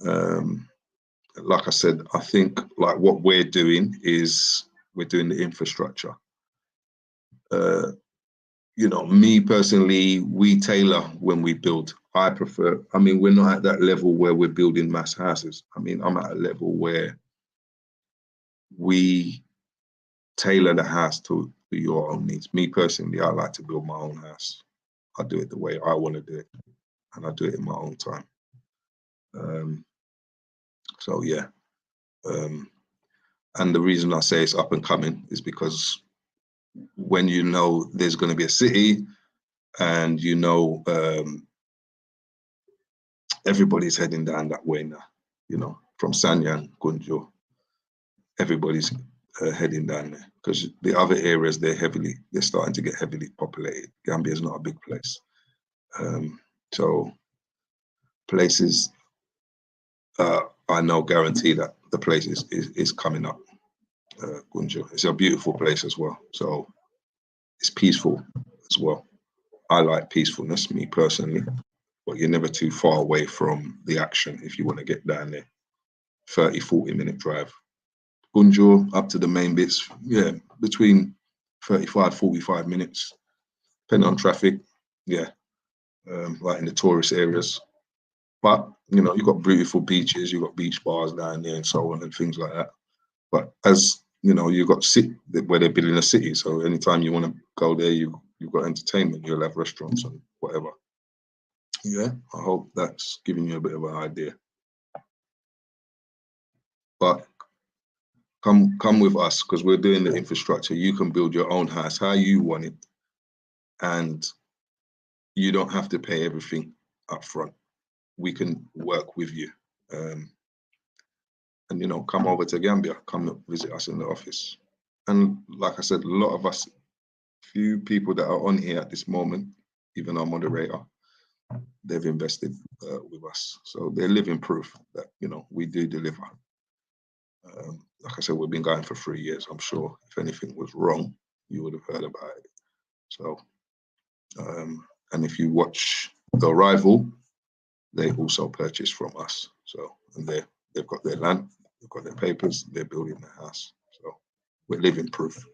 Like I said, I think like what we're doing is we're doing the infrastructure. Me personally, we tailor when we build. I prefer, we're not at that level where we're building mass houses. I'm at a level where we tailor the house to your own needs. Me personally, I like to build my own house. I do it the way I want to do it, and I do it in my own time. So yeah, and the reason I say it's up and coming is because when you know there's going to be a city, and everybody's heading down that way now, from Sanyan, Gunjur, everybody's heading down there, because the other areas they're starting to get heavily populated. Gambia is not a big place, so places I know guarantee that the place is coming up. Gunjur, it's a beautiful place as well, so it's peaceful as well. I like peacefulness, me personally, but you're never too far away from the action if you want to get down there. 30-40 minute drive. Gunjur up to the main bits, yeah, between 35-45 minutes, depending on traffic. Yeah, like in the tourist areas. But you've got beautiful beaches, you've got beach bars down there and so on and things like that. But as you've got where they're building a city, so anytime you want to go there, you've got entertainment, you'll have restaurants and whatever. Yeah, I hope that's giving you a bit of an idea. But come with us, because we're doing the infrastructure. You can build your own house how you want it, and you don't have to pay everything up front. We can work with you. And come over to Gambia, come visit us in the office. And like I said, a lot of us, few people that are on here at this moment, even our moderator, they've invested with us. So they're living proof that, we do deliver. Like I said, we've been going for 3 years. I'm sure if anything was wrong, you would have heard about it. So, and if you watch The Arrival, they also purchased from us. So, and they've got their land, they've got their papers, they're building their house. So we're living proof.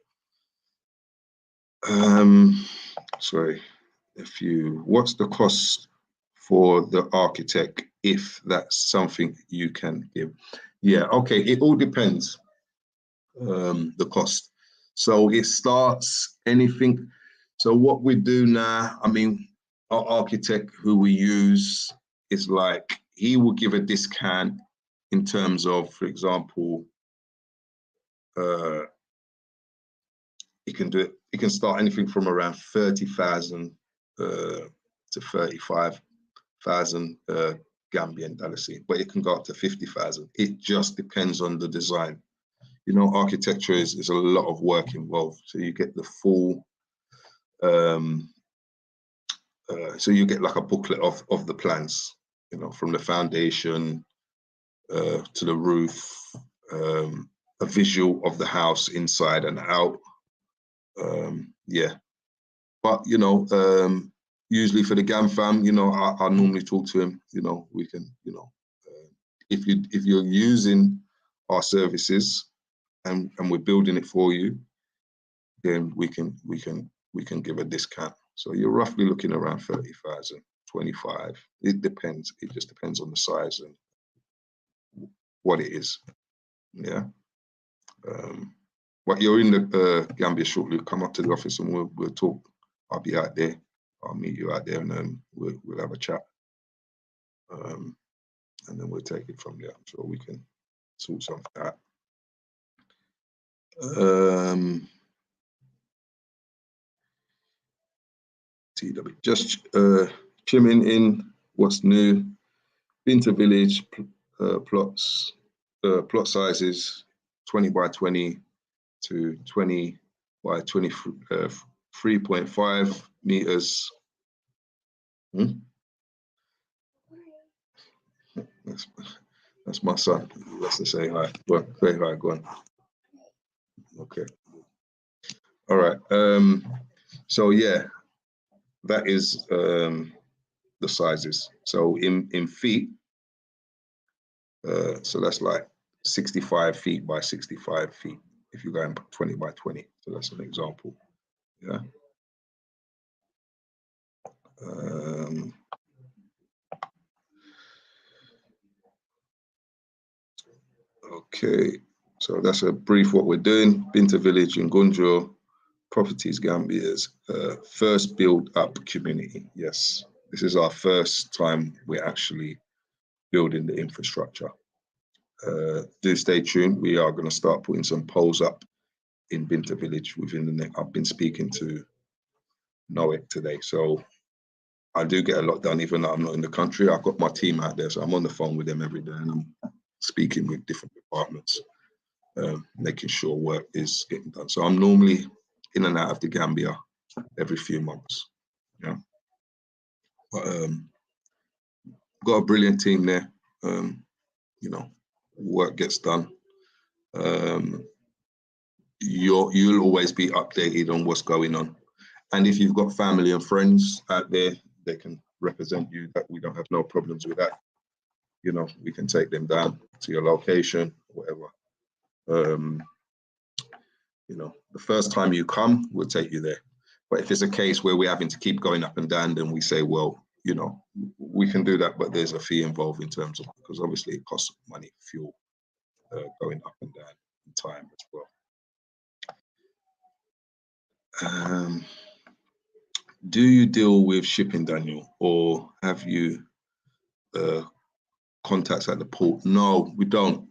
Sorry, what's the cost for the architect, if that's something you can give? Yeah, okay, it all depends, the cost. So it starts anything. So what we do now, our architect who we use is like, he will give a discount in terms of, for example, he can start anything from around 30,000 to 35,000 Gambian Dalasi, but it can go up to 50,000. It just depends on the design. Architecture is a lot of work involved. So you get the full, so you get like a booklet of the plans, from the foundation to the roof, a visual of the house inside and out. Yeah, but usually for the GAM fam, I normally talk to him. We can, if you're using our services and we're building it for you, then we can give a discount. So you're roughly looking around 30,000, 25. It depends. It just depends on the size and what it is. Yeah. But you're in the Gambia shortly. Come up to the office and we'll talk. I'll be out there. I'll meet you out there, and then we'll have a chat. and then we'll take it from there. I'm sure we can sort something out. TW, just chiming in what's new. Binter Village plots, plot sizes 20 by 20 to 20 by 23.5 meters. That's my son. He has to say hi. Go on, say hi, go on. Okay. All right. So yeah, that is the sizes. So in feet, so that's like 65 feet by 65 feet if you're going 20 by 20. So that's an example. Yeah. Okay, so that's a brief what we're doing. Binter Village in Gunjur, Properties Gambia's first build up community. Yes, this is our first time we're actually building the infrastructure. Do stay tuned. We are going to start putting some poles up in Binter Village within the next. I've been speaking to Noek today, so I do get a lot done even though I'm not in the country. I've got my team out there, so I'm on the phone with them every day and I'm speaking with different departments, making sure work is getting done. So I'm normally in and out of the Gambia every few months. Yeah, but got a brilliant team there. You know, work gets done. You'll always be updated on what's going on, and if you've got family and friends out there, they can represent you. That we don't have no problems with that. You know, we can take them down to your location, whatever. You know, the first time you come, we'll take you there. But if it's a case where we're having to keep going up and down, then we say, well, you know, we can do that, but there's a fee involved in terms of, because obviously it costs money, fuel, going up and down in time as well. Do you deal with shipping, Daniel, or have you contacts at the port? No, we don't.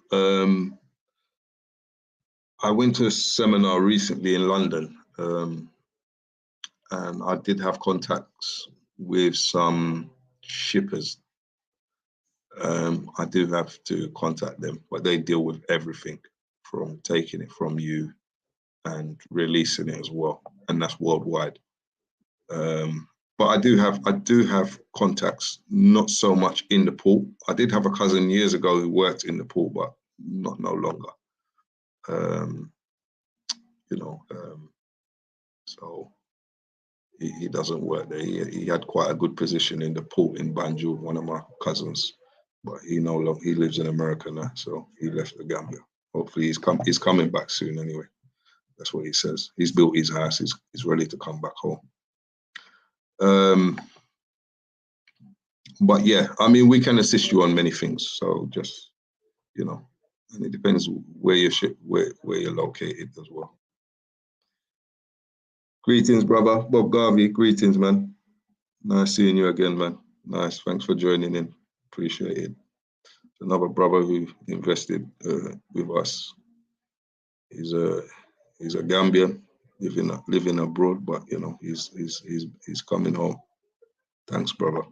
I went to a seminar recently in London, and I did have contacts with some shippers. I do have to contact them, but they deal with everything from taking it from you and releasing it as well, and that's worldwide. But I do have contacts, not so much in the port. I did have a cousin years ago who worked in the port, but no longer. You know, so he doesn't work there. He had quite a good position in the port in Banjul, one of my cousins, but he no longer, he lives in America now, so he left the Gambia. Hopefully he's coming back soon anyway. That's what he says. He's built his house, he's ready to come back home. But yeah, I mean, we can assist you on many things. So just, you know, and it depends where you're located as well. Greetings, brother. Bob Garvey, greetings, man. Nice seeing you again, man. Nice, thanks for joining in. Appreciate it. Another brother who invested with us. He's a Gambian, living abroad, but you know, he's coming home. Thanks, brother.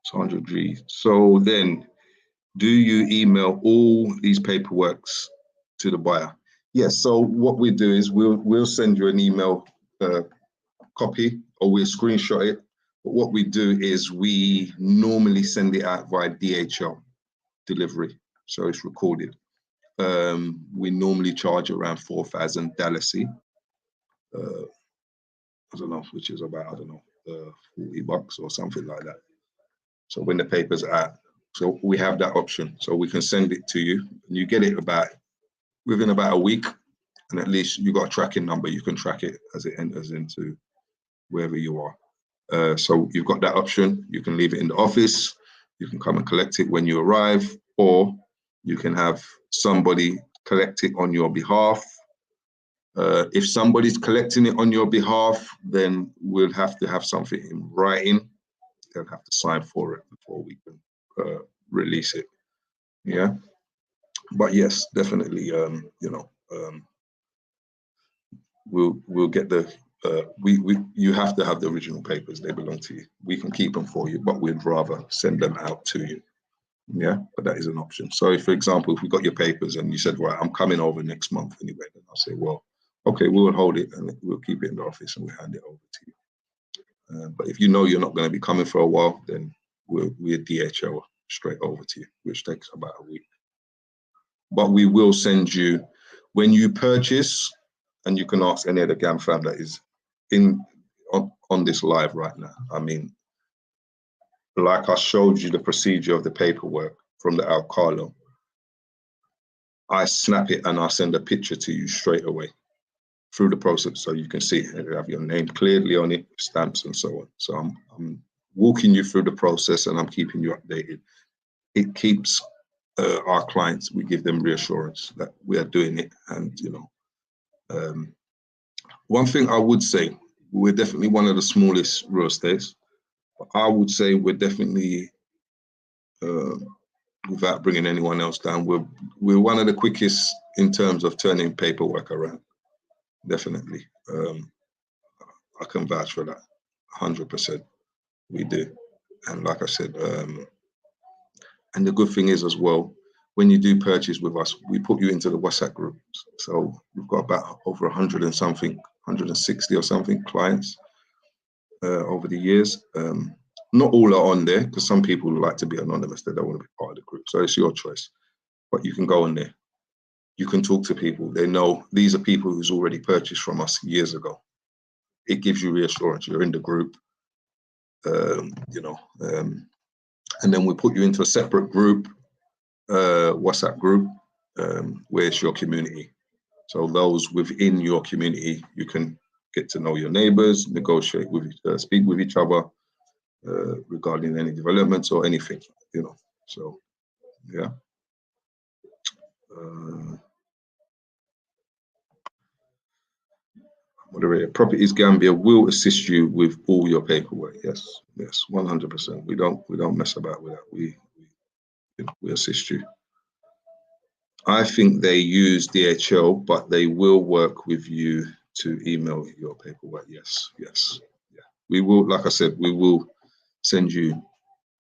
Sandra G. So then, do you email all these paperworks to the buyer? Yes. So what we do is we'll send you an email copy, or we'll screenshot it. But what we do is we normally send it out via DHL delivery, so it's recorded. We normally charge around $4,000. I don't know, which is about, I don't know, $40 or something like that. So when the paper's out, so we have that option. So we can send it to you, and you get it within about a week, and at least you got a tracking number. You can track it as it enters into wherever you are. So you've got that option. You can leave it in the office. You can come and collect it when you arrive, or you can have somebody collect it on your behalf. If somebody's collecting it on your behalf, then we'll have to have something in writing they'll have to sign for it before we can release it. Yeah, but yes, definitely. We'll get the you have to have the original papers. They belong to you. We can keep them for you, but we'd rather send them out to you. Yeah, but that is an option. So if, for example, if we got your papers and you said, right, I'm coming over next month anyway, then I'll say, well, okay, we'll hold it and we'll keep it in the office and we'll hand it over to you. But if you know you're not going to be coming for a while, then we'll DHL straight over to you, which takes about a week. But we will send you, when you purchase, and you can ask any of the GAM fam that is on this live right now. I mean, like I showed you the procedure of the paperwork from the Alcalo, I snap it and I send a picture to you straight away through the process, so you can see it. You have your name clearly on it, stamps and so on. So I'm walking you through the process and I'm keeping you updated. It keeps our clients, we give them reassurance that we are doing it. And one thing I would say, we're definitely one of the smallest real estates. I would say we're definitely, without bringing anyone else down, we're one of the quickest in terms of turning paperwork around. Definitely. I can vouch for that, 100%. We do. And like I said, and the good thing is as well, when you do purchase with us, we put you into the WhatsApp groups. So we've got about over 100 and something, 160 or something clients over the years. Not all are on there because some people like to be anonymous. They don't want to be part of the group. So it's your choice. But you can go on there. You can talk to people. They know these are people who's already purchased from us years ago. It gives you reassurance. You're in the group, and then we put you into a separate group, WhatsApp group, where it's your community. So those within your community, you can get to know your neighbors, negotiate with, speak with each other regarding any developments or anything, So, yeah. Moderator, Properties Gambia will assist you with all your paperwork. Yes, 100%. We don't mess about with that. We assist you. I think they use DHL, but they will work with you to email your paperwork. Yes, yeah. We will, like I said, we will send you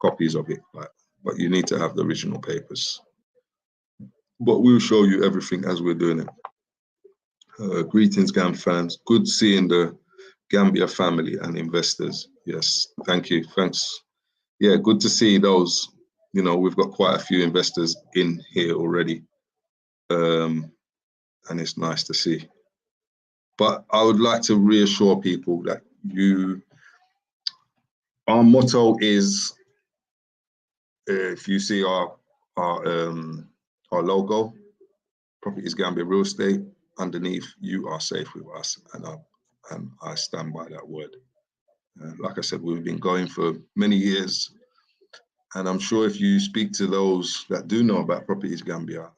copies of it, but you need to have the original papers. But we'll show you everything as we're doing it. Greetings, GAM fans. Good seeing the Gambia family and investors. Yes, thank you. Thanks. Yeah, good to see those. We've got quite a few investors in here already. And it's nice to see. But I would like to reassure people that our motto is, if you see our logo, Properties Gambia Real Estate, underneath, you are safe with us, and I stand by that word. Like I said, we've been going for many years, and I'm sure if you speak to those that do know about Properties Gambia,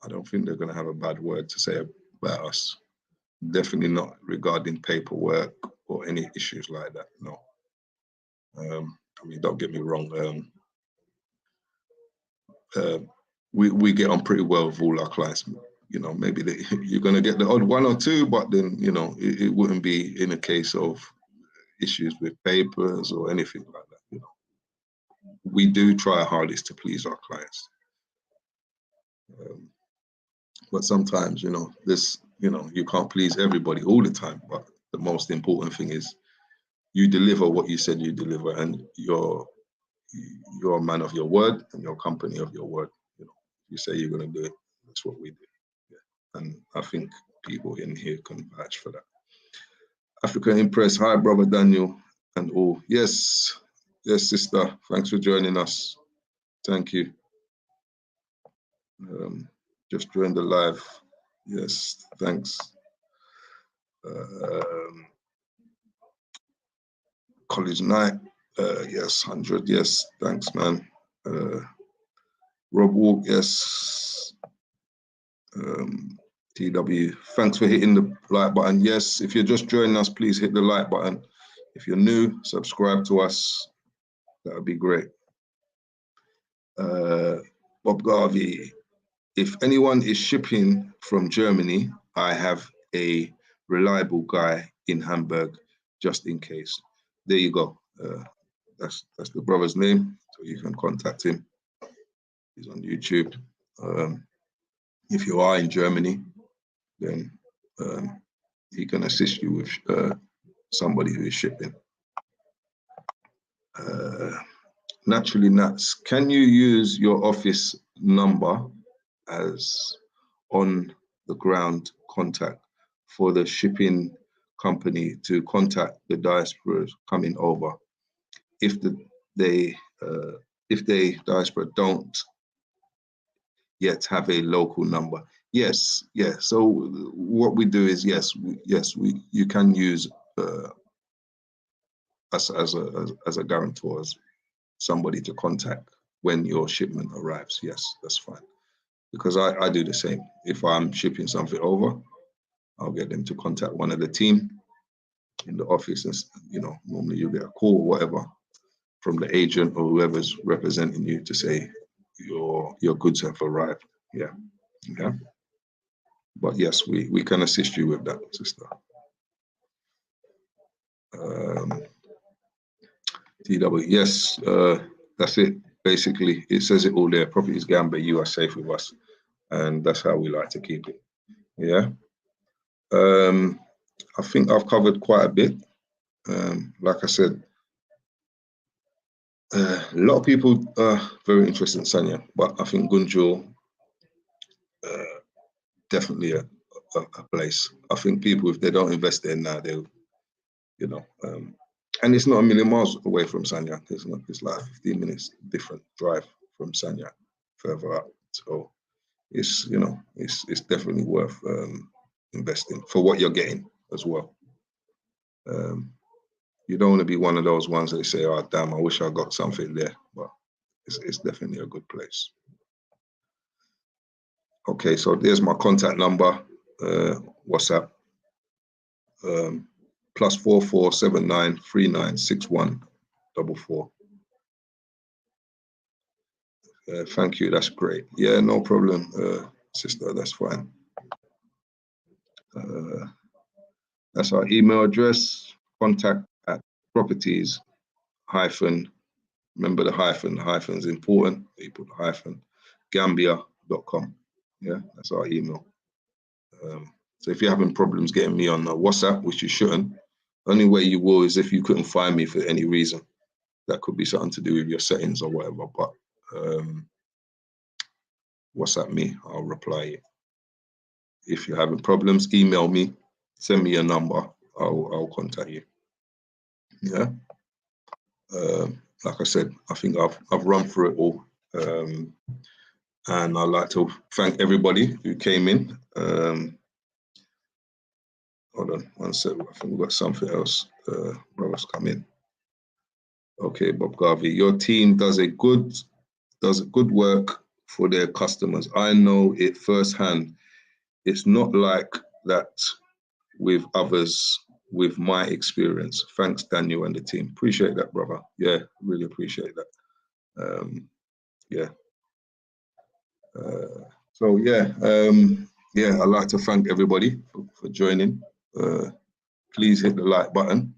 I don't think they're going to have a bad word to say about us. Definitely not regarding paperwork or any issues like that. No. I mean, don't get me wrong. We get on pretty well with all our clients. Maybe you're going to get the odd one or two, but then, it wouldn't be in a case of issues with papers or anything like that. We do try our hardest to please our clients. But sometimes, you can't please everybody all the time. But the most important thing is you deliver what you said you deliver, and you're a man of your word and your company of your word. You say you're going to do it, that's what we do. Yeah. And I think people in here can vouch for that. African Impress, hi, brother Daniel, and all. Yes, sister, thanks for joining us. Thank you. Just joined the live. Yes, thanks. College night, yes, 100, yes, thanks, man. Rob Walk, yes. TW, thanks for hitting the like button. Yes, if you're just joining us, please hit the like button. If you're new, subscribe to us. That would be great. Bob Garvey, if anyone is shipping from Germany, I have a reliable guy in Hamburg, just in case. There you go. That's the brother's name, so you can contact him. He's on YouTube. If you are in Germany, then he can assist you with somebody who is shipping. Naturally Nuts, can you use your office number as on the ground contact for the shipping company to contact the diaspora coming over if they diaspora don't yet have a local number? Yes, yeah. So what we do is you can use us as a guarantor, as somebody to contact when your shipment arrives. Yes, that's fine. Because I do the same. If I'm shipping something over, I'll get them to contact one of the team in the office, and normally you get a call or whatever from the agent or whoever's representing you to say your goods have arrived. Yeah. But yes, we can assist you with that, sister. TW, yes, that's it. Basically, it says it all there. Properties Gambia, you are safe with us, and that's how we like to keep it. Yeah. I think I've covered quite a bit. Like I said, a lot of people are very interested in Sanya, but I think Gunjur definitely a place. I think people, if they don't invest there now, they'll, and it's not a million miles away from Sanya. It's like 15 minutes different drive from Sanya, further up. So it's it's definitely worth investing for what you're getting as well. You don't want to be one of those ones that say, "Oh damn, I wish I got something there," but it's definitely a good place. Okay, so there's my contact number, WhatsApp, +4479 3961 44. Thank you, that's great. Yeah, no problem, sister, that's fine. That's our email address, contact@properties- remember the hyphen's important, you put the hyphen, Gambia.com. Yeah, that's our email. So if you're having problems getting me on WhatsApp, which you shouldn't, the only way you will is if you couldn't find me for any reason. That could be something to do with your settings or whatever, but WhatsApp me, I'll reply you. If you're having problems, email me, send me your number, I'll contact you. Yeah. Like I said, I think I've run through it all. And I'd like to thank everybody who came in. Hold on one second. I think we've got something else. Brothers come in. Okay, Bob Garvey, your team does good work for their customers. I know it firsthand. It's not like that with others, with my experience. Thanks, Daniel and the team. Appreciate that, brother. Yeah, really appreciate that. Yeah. So yeah, I'd like to thank everybody for joining. Please hit the like button.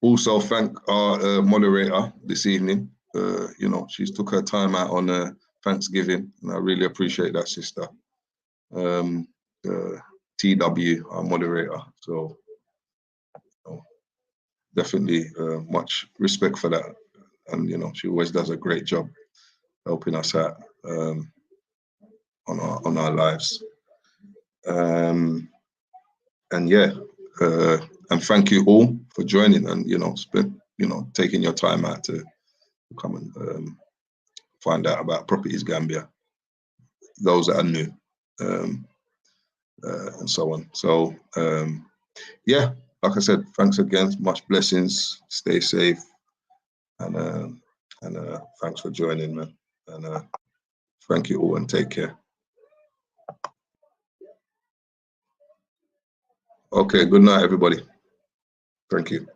Also thank our moderator this evening. She's took her time out on Thanksgiving, and I really appreciate that, sister. TW, our moderator. So definitely much respect for that. And she always does a great job helping us out on our lives. And yeah, and thank you all for joining and taking your time out to come and find out about Properties Gambia, those that are new, and so on. So yeah, like I said, thanks again, much blessings, stay safe, and thanks for joining, man, and thank you all and take care. Okay, good night, everybody. Thank you.